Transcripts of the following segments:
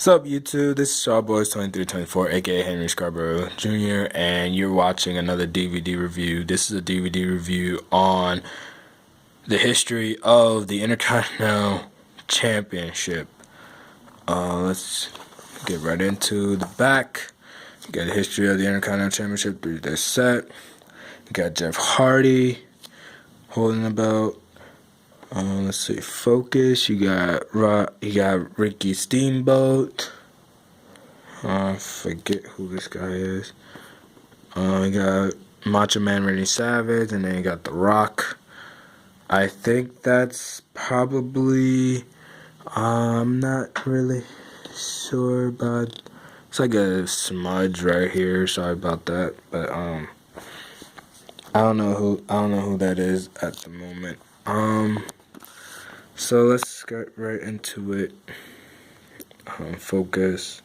What's up, YouTube? This is Shawboys2324, aka Henry Scarborough Jr., and you're watching another DVD review. This is a DVD review on the history of the Intercontinental Championship. Let's get right into the back. You got the history of the Intercontinental Championship through this set. You got Jeff Hardy holding the belt. Let's see, focus. You got Ricky Steamboat. I forget who this guy is. You got Macho Man Randy Savage, and then you got The Rock. I think that's probably. I'm not really sure about. It's like a smudge right here. Sorry about that, but I don't know who that is at the moment. So let's get right into it. Focus.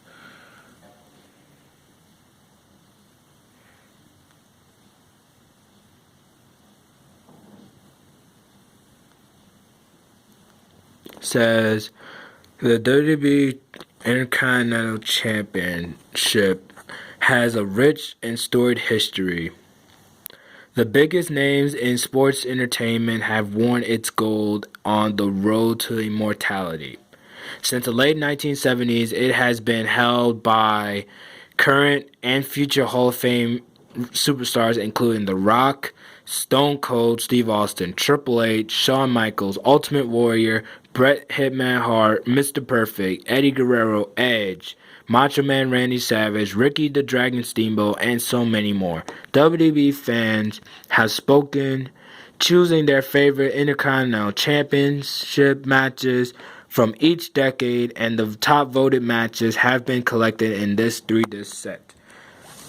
Says the WWE Intercontinental Championship has a rich and storied history. The biggest names in sports entertainment have worn its gold on the road to immortality. Since the late 1970s, it has been held by current and future Hall of Fame superstars including The Rock, Stone Cold Steve Austin, Triple H, Shawn Michaels, Ultimate Warrior, Bret Hitman Hart, Mr. Perfect, Eddie Guerrero, Edge, Macho Man Randy Savage, Ricky the Dragon Steamboat, and so many more. WWE fans have spoken, choosing their favorite Intercontinental Championship matches from each decade, and the top voted matches have been collected in this 3-disc set.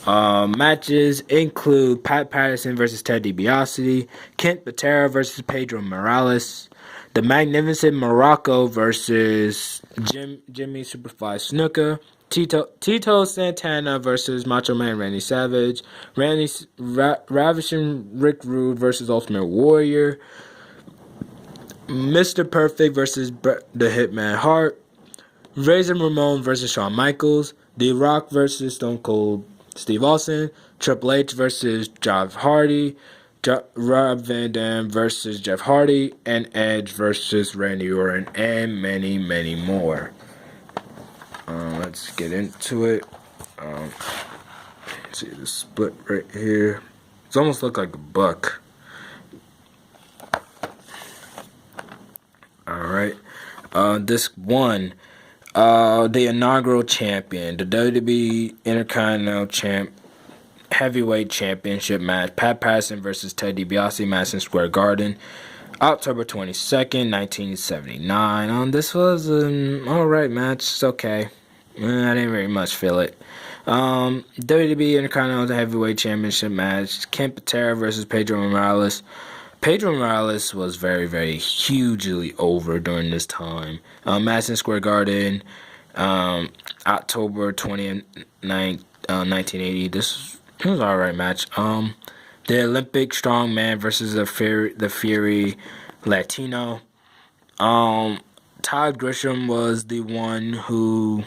Matches include Pat Patterson versus Ted DiBiase, Kent Patera versus Pedro Morales, The Magnificent Morocco versus Jimmy Superfly Snuka, Tito Santana versus Macho Man Randy Savage, Ravishing Rick Rude versus Ultimate Warrior, Mr. Perfect versus the Hitman Hart, Razor Ramon versus Shawn Michaels, The Rock versus Stone Cold Steve Austin, Triple H versus Jeff Hardy, Rob Van Dam versus Jeff Hardy, and Edge versus Randy Orton, and many, many more. Let's get into it. See the split right here. It's almost look like a buck. Alright. Disc 1. The inaugural champion. The WWE Intercontinental Heavyweight Championship match. Pat Patterson versus Ted DiBiase, Madison Square Garden. October 22nd, 1979. This was an alright match. It's okay. I didn't very much feel it. WWE Intercontinental Heavyweight Championship match. Kent Patera versus Pedro Morales. Pedro Morales was very, very hugely over during this time. Madison Square Garden, October 29th, 1980. This was an alright match. The Olympic Strongman versus the Fury Latino. Todd Grisham was the one who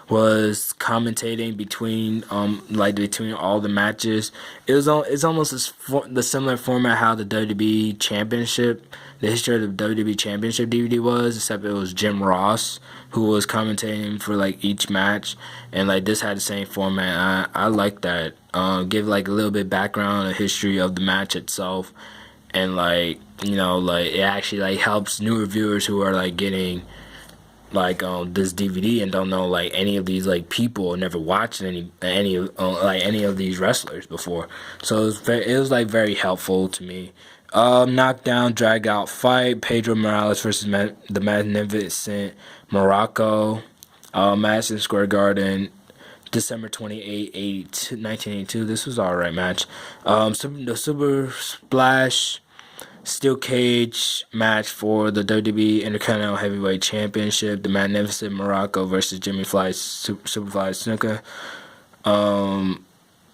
was commentating between all the matches. It's almost the similar format how the WWE Championship, the history of the WWE Championship DVD was, except it was Jim Ross who was commentating for each match, and this had the same format. I like that. Give a little bit background on the history of the match itself, and it actually helps new viewers who are getting this DVD and don't know any of these people or never watched any of these wrestlers before. So it was very helpful to me. Knockdown drag out fight. Pedro Morales versus the Magnificent Morocco. Madison Square Garden, December 28, 1982. This was an alright match. The Super Splash Steel Cage match for the WWE Intercontinental Heavyweight Championship. The Magnificent Morocco versus Jimmy Superfly Snuka.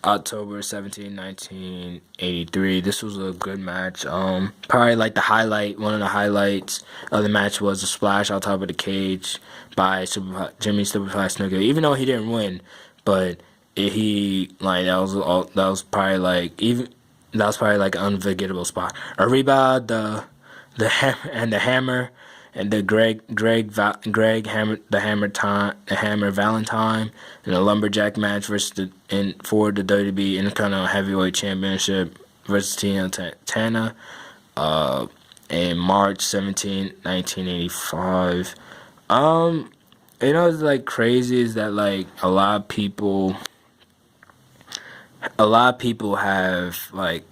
October 17, 1983. This was a good match. Probably like one of the highlights of the match was a splash on top of the cage by Jimmy Superfly Snuka. Even though he didn't win, but he like that was probably like even that was probably like an unforgettable spot. Arriba, the hammer and the Hammer Valentine in a lumberjack match for the WWE Intercontinental Heavyweight Championship versus Tina Tana in March 17, 1985. It's like crazy is that like a lot of people have like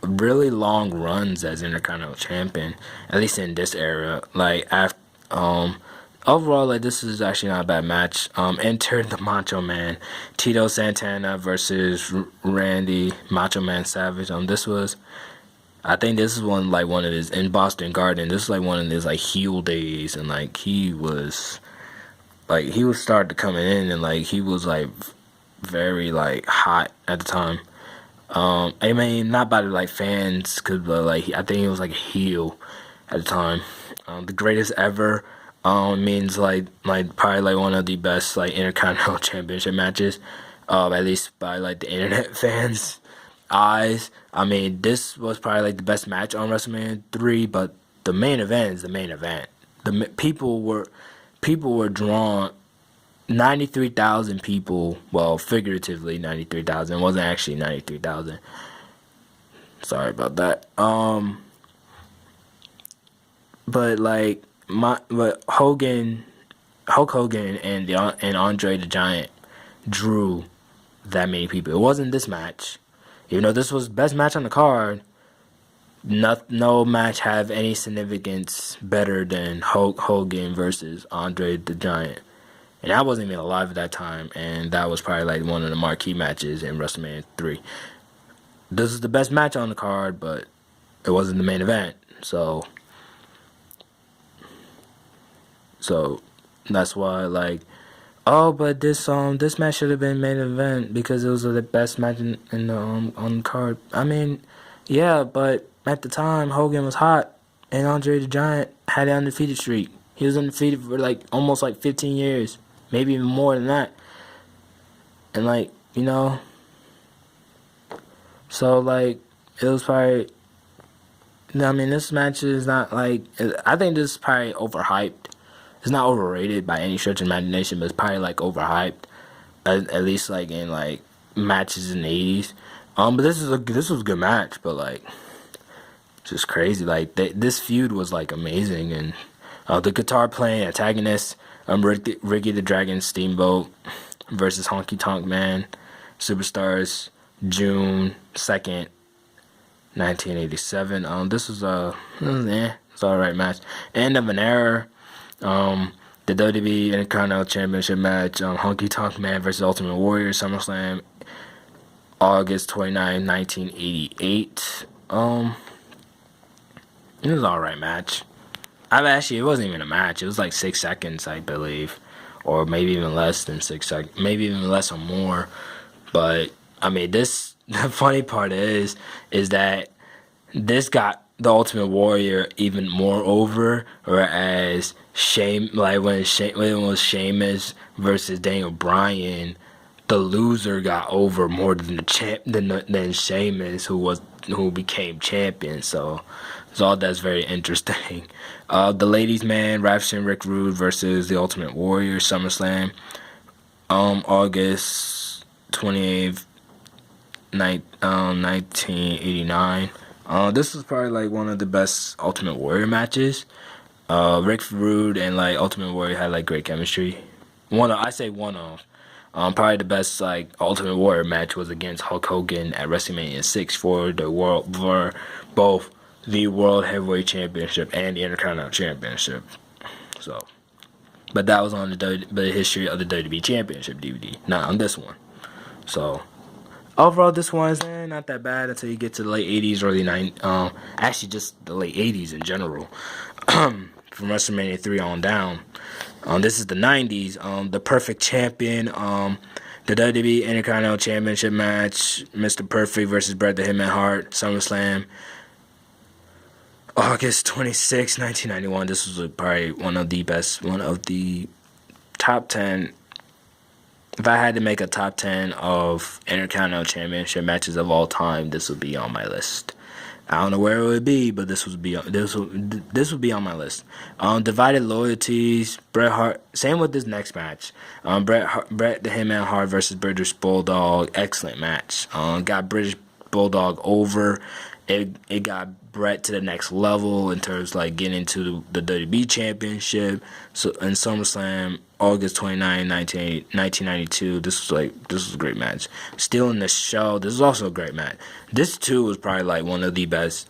really long runs as Intercontinental Champion, at least in this era. Like after, overall, like this is actually not a bad match. Entered the Macho Man, Tito Santana versus Randy Macho Man Savage. I think this is one of his in Boston Garden. This is like one of his like heel days, and like he was started coming in, and like he was like very like hot at the time. I mean, not by the like fans, but like I think he was like a heel at the time. The greatest ever means like probably like one of the best like Intercontinental Championship matches, at least by like the internet fans' eyes. I mean, this was probably like the best match on WrestleMania 3, but the main event is the main event. People were drawn. 93,000 people, well, figuratively 93,000. It wasn't actually 93,000. Sorry about that. But like but Hulk Hogan and Andre the Giant drew that many people. It wasn't this match. Even though this was best match on the card, no match have any significance better than Hulk Hogan versus Andre the Giant. And I wasn't even alive at that time, and that was probably like one of the marquee matches in WrestleMania 3. This is the best match on the card, but it wasn't the main event. So that's why like, oh, but this match should have been main event because it was the best match in the on the card. I mean, yeah, but at the time Hogan was hot, and Andre the Giant had an undefeated streak. He was undefeated for like almost like 15 years. Maybe even more than that. And like, so like, it was probably, I mean, this match is not like, I think this is probably overhyped. It's not overrated by any stretch of imagination, but it's probably like overhyped. At least like in like matches in the 80s. But this was a good match, but like, just crazy. Like, this feud was like amazing. And the guitar playing antagonist, Ricky the Dragon Steamboat versus Honky Tonk Man Superstars, June 2nd, 1987. This was it's alright match. End of an era. The WWE Intercontinental Championship match. Honky Tonk Man versus Ultimate Warrior, SummerSlam, August 29, 1988. It was an alright match. It wasn't even a match. It was like 6 seconds, I believe, or maybe even less than 6 seconds, maybe even less or more. But I mean, the funny part is that this got the Ultimate Warrior even more over, whereas when it was Sheamus versus Daniel Bryan, the loser got over more than than Sheamus, who became champion. So all that's very interesting. The Ladies' Man, Ravishing Rick Rude versus the Ultimate Warrior, SummerSlam, August 28th, 1989. This was probably like one of the best Ultimate Warrior matches. Rick Rude and like Ultimate Warrior had like great chemistry. Probably the best like Ultimate Warrior match was against Hulk Hogan at WrestleMania 6 for both the World Heavyweight Championship and the Intercontinental Championship. So, but that was on the history of the WWE Championship DVD, not on this one. So, overall, this one's not that bad until you get to the late 80s, early 90s. Actually, just the late 80s in general. From WrestleMania 3 on down. This is the 90s. The Perfect Champion. The WWE Intercontinental Championship match, Mr. Perfect versus Bret the Hitman Hart, SummerSlam, August 26, 1991. This was probably one of the top 10. If I had to make a top 10 of Intercontinental Championship matches of all time, this would be on my list. I don't know where it would be, but this would be on my list. Divided loyalties. Bret Hart. Same with this next match. Bret the Hitman Hart versus British Bulldog. Excellent match. Got British Bulldog over. It got Bret to the next level in terms of like getting into the WWE Championship. So in SummerSlam, August 29, 1992. This was a great match. Still in the show. This is also a great match. This too was probably like one of the best,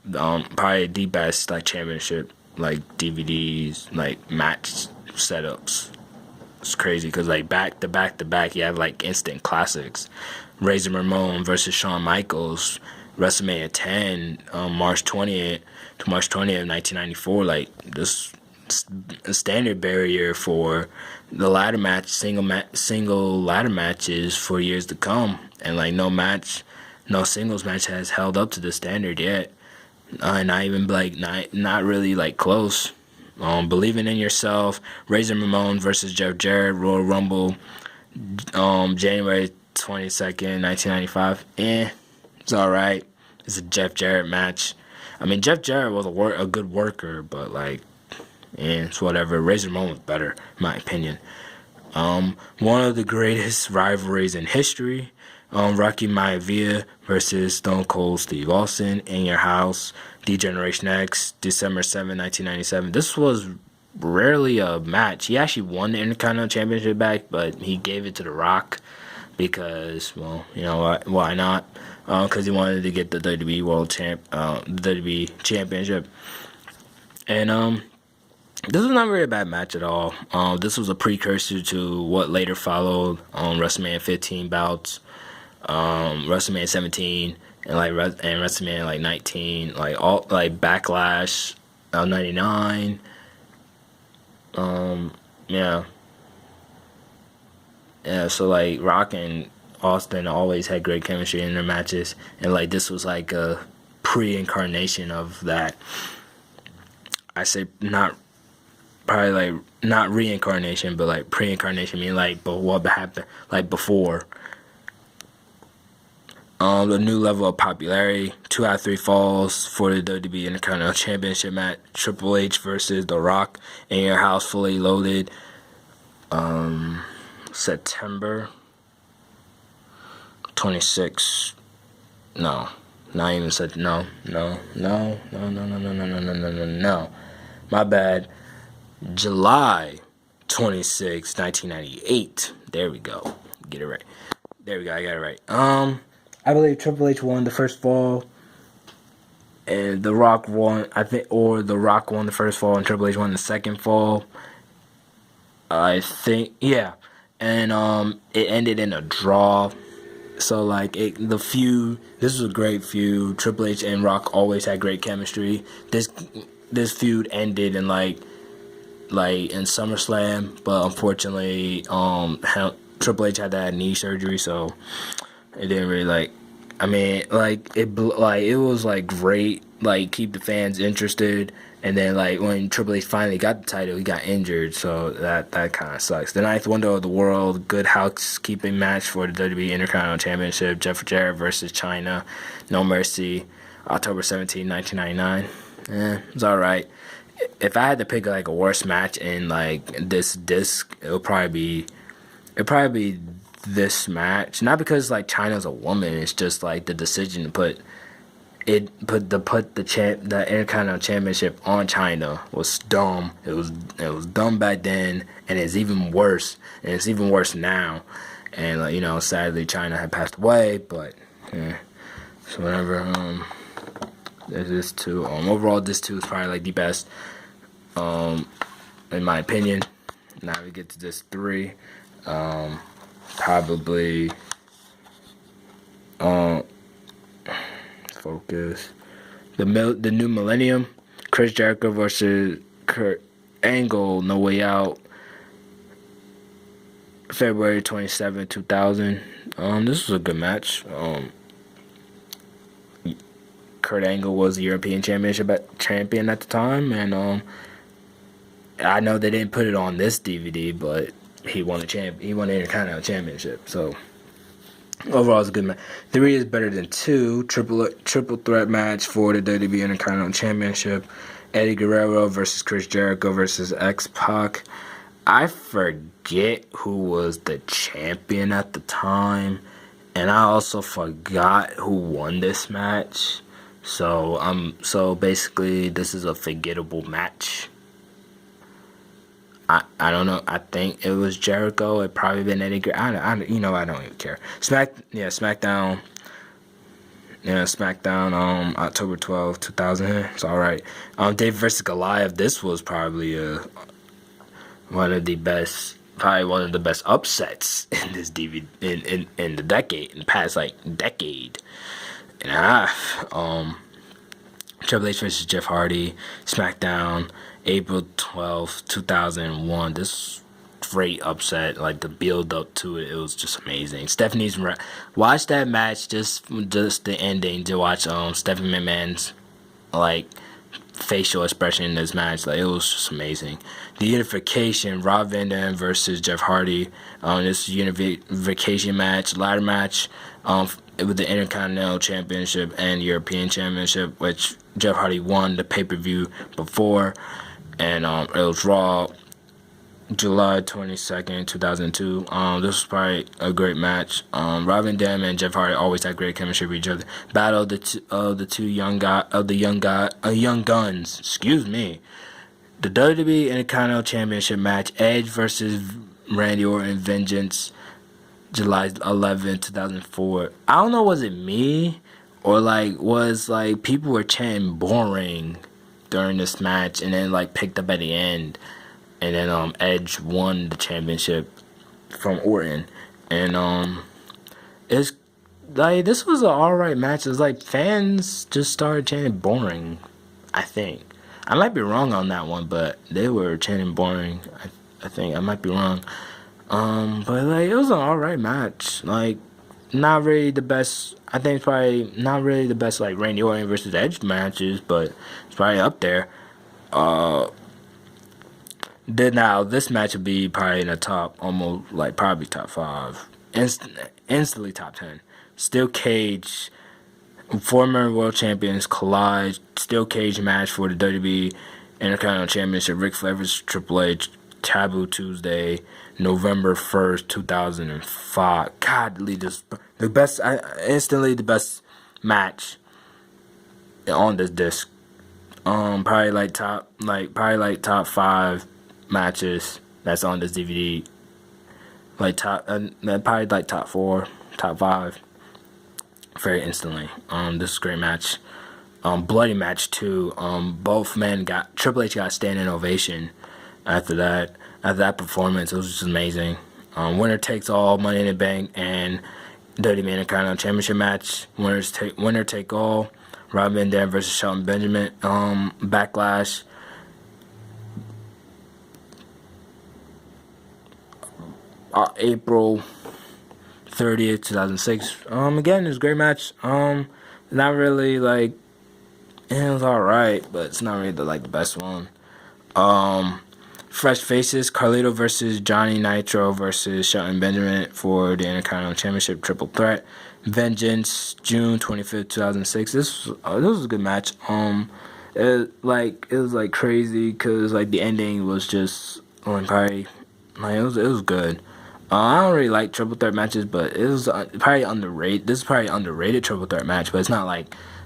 probably the best like championship like DVDs like match setups. It's crazy because like back to back, you have like instant classics. Razor Ramon versus Shawn Michaels, WrestleMania 10, March 20th to March 20th, 1994. Like this. A standard barrier for the ladder match, single ladder matches for years to come, and like no singles match has held up to the standard yet. Not even like not really like close. Believing in Yourself, Razor Ramon versus Jeff Jarrett, Royal Rumble, January 22nd, 1995. It's all right. It's a Jeff Jarrett match. I mean, Jeff Jarrett was a good worker, but like. And it's whatever. Razor Ramon was better, in my opinion. One of the greatest rivalries in history. Rocky Maivia versus Stone Cold Steve Austin in Your House. D-Generation X, December 7, 1997. This was rarely a match. He actually won the Intercontinental Championship back, but he gave it to The Rock because, well, you know why not? Because he wanted to get the WWE WWE Championship. And this was not really a bad match at all. This was a precursor to what later followed on WrestleMania 15 bouts, WrestleMania 17, and WrestleMania like 19, like all like Backlash, 99. Yeah. So like Rock and Austin always had great chemistry in their matches, and like this was like a pre-incarnation of that. I say not. Probably like not reincarnation, but like pre-incarnation, meaning like but what happened like before. The new level of popularity, 2 out of 3 falls for the WWE Intercontinental Championship match. Triple H versus The Rock in Your House, fully loaded. September 26. No, not even such. No. My bad. July 26, 1998. There we go. Get it right. There we go. I got it right. I believe Triple H won the first fall, and The Rock won. I think, or The Rock won the first fall, and Triple H won the second fall. I think, yeah. And it ended in a draw. So like the feud. This was a great feud. Triple H and Rock always had great chemistry. This feud ended in like in SummerSlam, but unfortunately, Triple H had to have knee surgery, so it didn't really like. I mean, it was like great, like keep the fans interested, and then like when Triple H finally got the title, he got injured, so that kind of sucks. The Ninth Wonder of the World, good housekeeping match for the WWE Intercontinental Championship. Jeff Jarrett versus China, No Mercy, October 17, 1999. It's all right. If I had to pick like a worst match in like this disc, it'll probably be this match. Not because like China's a woman, it's just like the decision to put the Intercontinental Championship on China was dumb. It was dumb back then, and it's even worse. And it's even worse now. And like, you know, sadly China had passed away, but yeah. So whatever. There's this too. Overall, this too is probably like the best, in my opinion. Now we get to this 3. Probably. Focus. The new millennium. Chris Jericho versus Kurt Angle. No Way Out. February 27, 2000. This was a good match. Kurt Angle was the European champion at the time, and I know they didn't put it on this DVD, but he won He won the Intercontinental Championship. So overall, it's a good match. 3 is better than 2. Triple threat match for the WWE Intercontinental Championship. Eddie Guerrero versus Chris Jericho versus X-Pac. I forget who was the champion at the time, and I also forgot who won this match. So basically this is a forgettable match. I don't know. I think it was Jericho. It probably been Eddie. I don't even care. SmackDown. Yeah, SmackDown. October 12th, 2000. It's all right. Dave versus Goliath. This was probably one of the best upsets in this DVD in the decade, in the past decade and a half. Triple H versus Jeff Hardy, SmackDown, April 12th, 2001. This great upset, the build up to it, it was just amazing. Watch that match, just the ending, to watch Stephanie McMahon's facial expression in this match. It was just amazing. The unification, Rob Van Dam versus Jeff Hardy. This unification match, ladder match, with the Intercontinental Championship and European Championship, which Jeff Hardy won the pay-per-view before, and it was Raw, July 22nd, 2002. This was probably a great match. Rob Van Dam and Jeff Hardy always had great chemistry with each other. Battle of the young guns. Excuse me. The WWE Intercontinental Championship match: Edge versus Randy Orton, Vengeance, July 11, 2004. I don't know, was it me or was people were chanting boring during this match, and then picked up at the end, and then Edge won the championship from Orton, and it's this was an alright match. It's fans just started chanting boring. I think I might be wrong on that one, but they were chanting boring. I think I might be wrong. But it was an alright match. Not really the best. I think it's probably not really the best Randy Orton versus Edge matches, but it's probably up there. Then now this match would be probably in the top, almost probably top 5, instantly top 10. Steel cage, former world champions collide. Steel cage match for the WWE Intercontinental Championship. Ric Flair versus Triple H. Taboo Tuesday, November 1st, 2005. God, the best, instantly the best match on this disc. Probably top 5 matches that's on this DVD. Probably top 4, top 5. Very instantly. This is a great match. Bloody match too. Both men Triple H got a standing ovation after that performance. It was just amazing. Winner takes all, Money in the Bank, and WWE Intercontinental Championship match. Winner take all. Rob Van Dam versus Shelton Benjamin. Backlash. April 30th, 2006. Again, it was a great match. Not really it was alright, but it's not really the best one. Fresh faces: Carlito versus Johnny Nitro versus Shelton Benjamin for the Intercontinental Championship triple threat. Vengeance, June 25th, 2006. This was a good match. It was crazy because the ending was just probably it was good. I don't really like triple threat matches, but it was probably underrated. This is probably underrated triple threat match, but it's not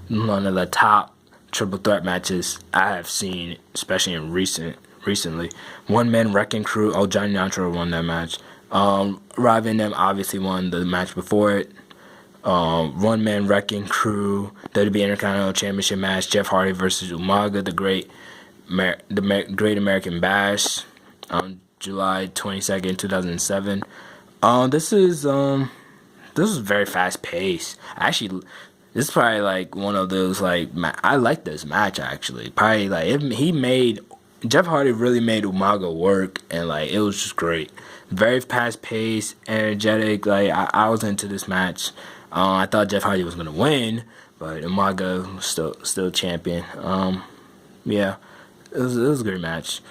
one of the top triple threat matches I have seen, especially in recently. One Man Wrecking Crew. Oh, Johnny Nitro won that match. Rob Van Dam obviously won the match before it. One Man Wrecking Crew, WWE Intercontinental Championship match: Jeff Hardy versus Umaga, the Great American Bash, July 22nd, 2007. This is very fast paced. Actually, this is probably one of those I like this match actually. Probably he made Jeff Hardy really made Umaga work, and like it was just great. Very fast paced, energetic. Like I was into this match. I thought Jeff Hardy was gonna win, but Umaga was still champion. Yeah, it was a great match.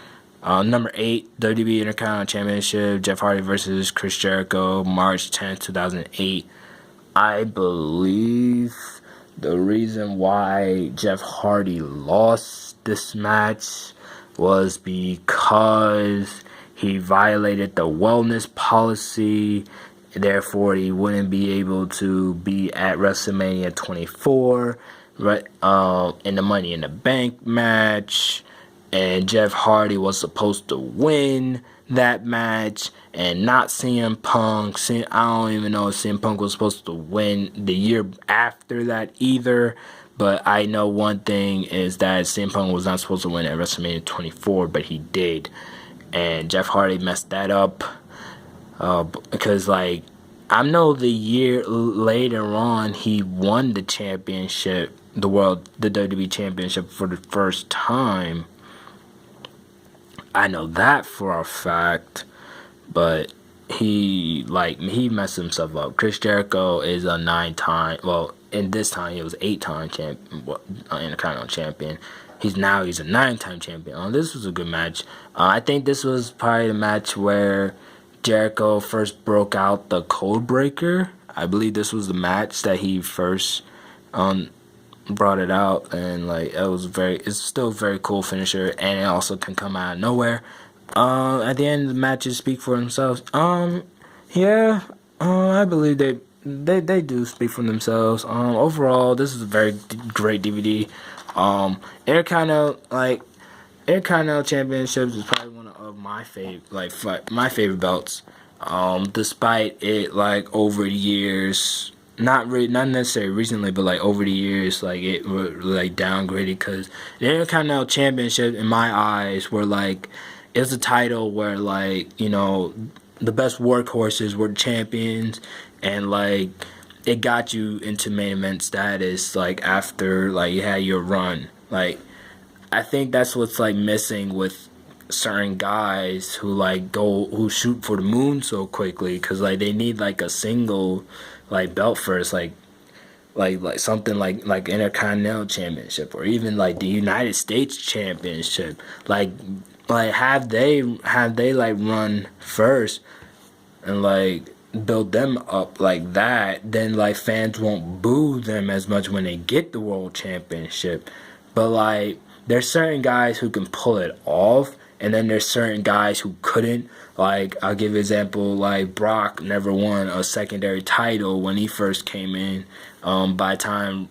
Number 8, WWE Intercontinental Championship, Jeff Hardy versus Chris Jericho, March 10th, 2008. I believe the reason why Jeff Hardy lost this match was because he violated the wellness policy. Therefore, he wouldn't be able to be at WrestleMania 24, right? In the Money in the Bank match, and Jeff Hardy was supposed to win that match, and not CM Punk. I don't even know if CM Punk was supposed to win the year after that either. But I know one thing is that CM Punk was not supposed to win at WrestleMania 24, but he did. And Jeff Hardy messed that up. Because, like, I know the year later on, he won the championship, the WWE Championship for the first time. I know that for a fact, but he messed himself up. Chris Jericho is a 9-time, well, in this time he was 8-time Intercontinental champion. He's a 9-time champion. This was a good match. I think this was probably the match where Jericho first broke out the code breaker. I believe this was the match that he first brought it out, and like it's still a very cool finisher, and it also can come out of nowhere. At the end, the matches speak for themselves. Yeah, I believe they do speak for themselves. Overall, this is a very great DVD. Intercontinental Championships is probably one of my favorite belts. Despite it, like, over the years, not necessarily recently, but like over the years, like it were like downgraded, because the Intercontinental Championship in my eyes were like, it's a title where, like, you know, the best workhorses were champions, and like it got you into main event status, like after like you had your run. Like, I think that's what's like missing with certain guys who shoot for the moon so quickly, because like they need like a single like belt first, like something like Intercontinental Championship, or even like the United States Championship. Like have they like run first and like build them up like that, then like fans won't boo them as much when they get the World Championship. But like there's certain guys who can pull it off, and then there's certain guys who couldn't. Like, I'll give an example, like Brock never won a secondary title when he first came in. By the time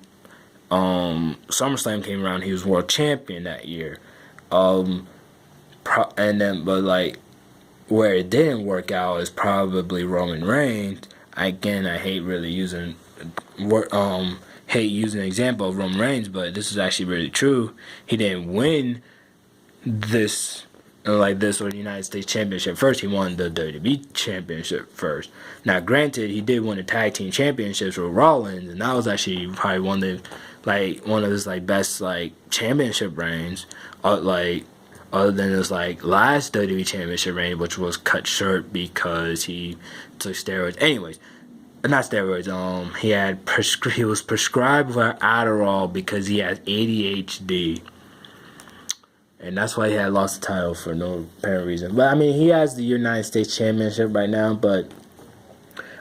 SummerSlam came around, he was world champion that year. But like, where it didn't work out is probably Roman Reigns. Again, I hate using an example of Roman Reigns, but this is actually really true. He didn't win this or the United States Championship first. He won the WWE Championship first. Now, granted, he did win the Tag Team Championships with Rollins, and that was actually probably one of his like best like championship reigns. Other than his like last WWE Championship reign, which was cut short because he took steroids. Anyways, not steroids. He was prescribed for Adderall because he has ADHD. And that's why he had lost the title for no apparent reason. But I mean, he has the United States Championship right now. But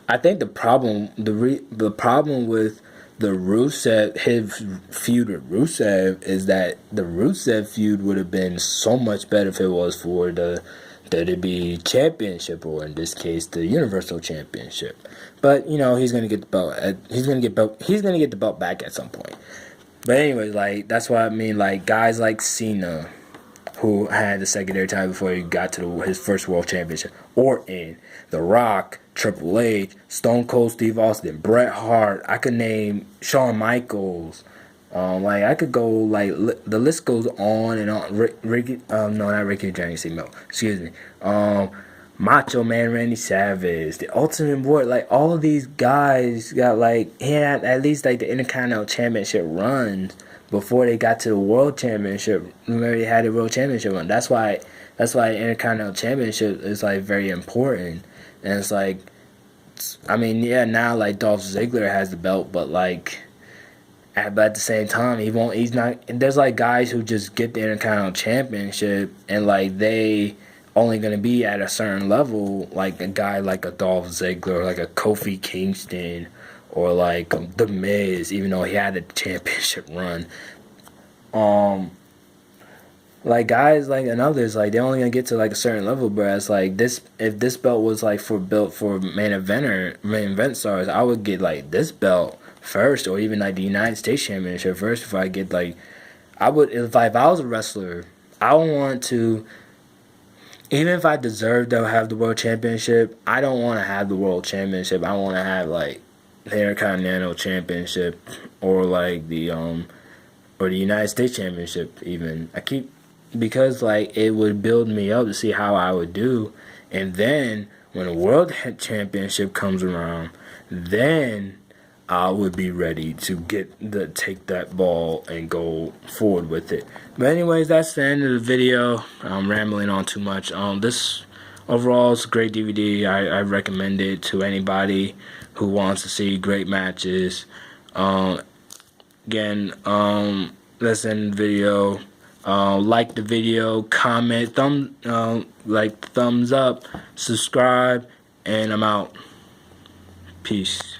I think the problem with the Rusev, his feud with Rusev, is that the Rusev feud would have been so much better if it was for the WWE Championship, or in this case, the Universal Championship. But you know, he's gonna get the belt. He's gonna get the belt back at some point. But anyways, like that's what I mean. Like guys like Cena, who had the secondary title before he got to his first world championship, Orton, The Rock, Triple H, Stone Cold Steve Austin, Bret Hart. I could name Shawn Michaels. I could go the list goes on and on. Not Ricky Jennings, excuse me. Macho Man Randy Savage, the Ultimate Warrior, like all of these guys got he had at least like the Intercontinental Championship runs before they got to the World Championship. Remember, they had the World Championship run. That's why Intercontinental Championship is like very important. And it's like, I mean, yeah, now like Dolph Ziggler has the belt, but like, but at the same time, he won't. He's not. There's like guys who just get the Intercontinental Championship and like they only gonna be at a certain level. Like a guy like a Dolph Ziggler, or like a Kofi Kingston, or like The Miz, even though he had a championship run. Like guys like and others, like they're only gonna get to like a certain level, but it's like this, if this belt was like built for main event stars, I would get like this belt first, or even like the United States Championship first before I get like, I would, if I was a wrestler, I would want to, even if I deserve to have the World Championship, I don't want to have the World Championship. I want to have like the Intercontinental Championship, or like the or the United States Championship even. Because like it would build me up to see how I would do, and then when the World Championship comes around, then I would be ready to take that ball and go forward with it. But anyways, that's the end of the video. I'm rambling on too much. This overall is a great DVD. I recommend it to anybody who wants to see great matches. Again, let's end the video. Like the video, comment, thumbs up, subscribe, and I'm out. Peace.